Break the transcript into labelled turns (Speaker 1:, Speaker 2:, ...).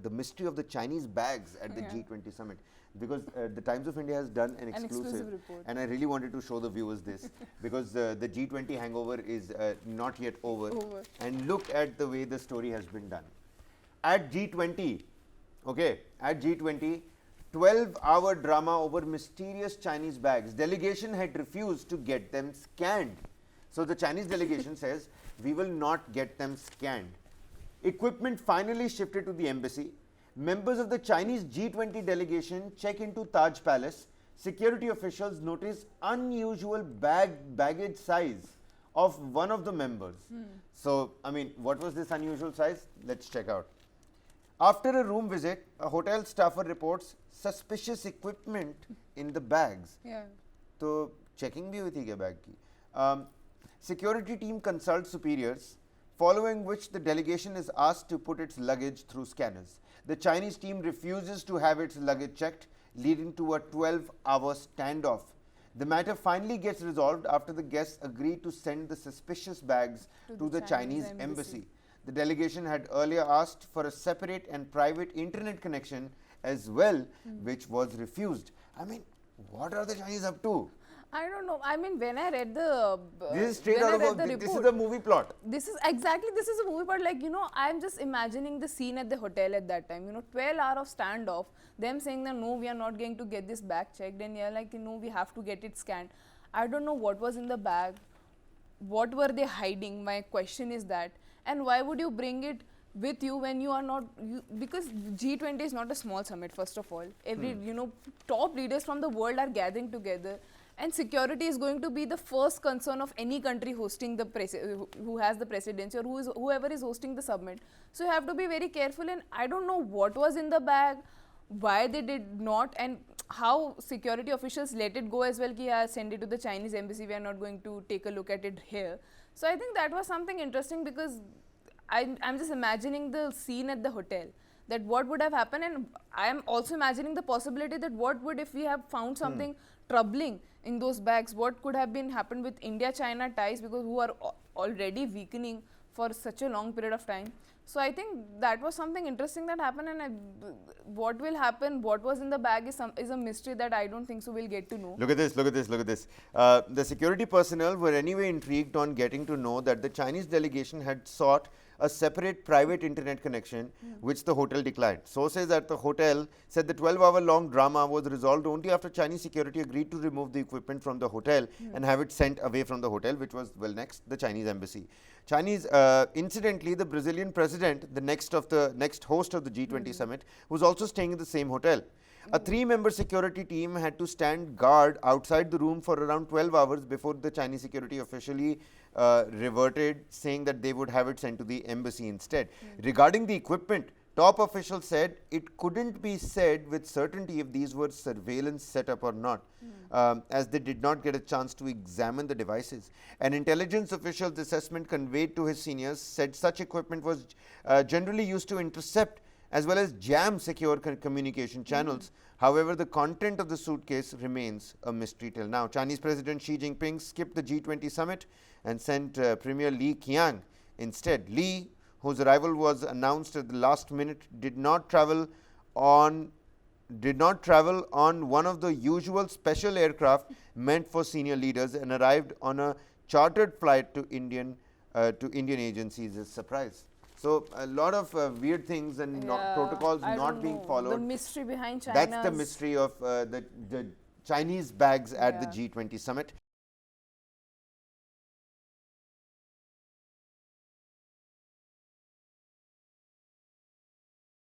Speaker 1: the mystery of the Chinese bags at the G20 summit, because the Times of India has done an exclusive
Speaker 2: report.
Speaker 1: And I really wanted to show the viewers this because the G20 hangover is not yet over. And look at the way the story has been done. At G20, okay, at G20, 12-hour drama over mysterious Chinese bags. Delegation had refused to get them scanned. So the Chinese delegation says, we will not get them scanned. Equipment finally shifted to the embassy. Members of the Chinese G20 delegation check into Taj Palace. Security officials notice unusual baggage size of one of the members. So, I mean, what was this unusual size? Let's check out. After a room visit, a hotel staffer reports suspicious equipment in the bags. So, checking bhi hui thi kya bag ki? Security team consults superiors, following which the delegation is asked to put its luggage through scanners. The Chinese team refuses to have its luggage checked, leading to a 12-hour standoff. The matter finally gets resolved after the guests agreed to send the suspicious bags to the Chinese embassy. The delegation had earlier asked for a separate and private internet connection as well, which was refused. I mean, what are the Chinese up to?
Speaker 2: I don't know. I mean, when I read the
Speaker 1: this is straight out of this is the movie plot.
Speaker 2: This is a movie plot. Like, you know, I'm just imagining the scene at the hotel at that time. You know, 12 hours of standoff. Them saying that no, we are not going to get this bag checked, and you're like, you know, we have to get it scanned. I don't know what was in the bag. What were they hiding? My question is that. And why would you bring it with you when you are not, because G20 is not a small summit, first of all. Every, you know, top leaders from the world are gathering together, and security is going to be the first concern of any country hosting the who has the presidency, or whoever is hosting the summit. So you have to be very careful, and I don't know what was in the bag, why they did not, and how security officials let it go as well, ki yeah, send it to the Chinese embassy, we are not going to take a look at it here. So I think that was something interesting, because I'm just imagining the scene at the hotel, that what would have happened, and I am also imagining the possibility that what would if we have found something troubling in those bags, what could have been happened with India-China ties, because who are already weakening for such a long period of time. So I think that was something interesting that happened, and what will happen, what was in the bag is a mystery that I don't think so we'll get to know.
Speaker 1: Look at this, look at this, look at this. The security personnel were anyway intrigued on getting to know that the Chinese delegation had sought a separate private internet connection, which the hotel declined. Sources at the hotel said the 12-hour-long drama was resolved only after Chinese security agreed to remove the equipment from the hotel and have it sent away from the hotel, which was, well, next, the Chinese embassy. Incidentally, the Brazilian president, the next host of the G20 summit, was also staying in the same hotel. A 3-member security team had to stand guard outside the room for around 12 hours before the Chinese security officially reverted, saying that they would have it sent to the embassy instead. Regarding the equipment, top officials said it couldn't be said with certainty if these were surveillance setup or not, as they did not get a chance to examine the devices. An intelligence official's assessment conveyed to his seniors said such equipment was generally used to intercept as well as jam secure communication channels. However, the content of the suitcase remains a mystery till now. Chinese President Xi Jinping skipped the G20 summit and sent Premier Li Qiang instead. Li, whose arrival was announced at the last minute, did not travel on one of the usual special aircraft meant for senior leaders, and arrived on a chartered flight to Indian agencies as a surprise. So a lot of weird things and protocols not being followed.
Speaker 2: The mystery behind China.
Speaker 1: That's the mystery of the Chinese bags at the G20 summit.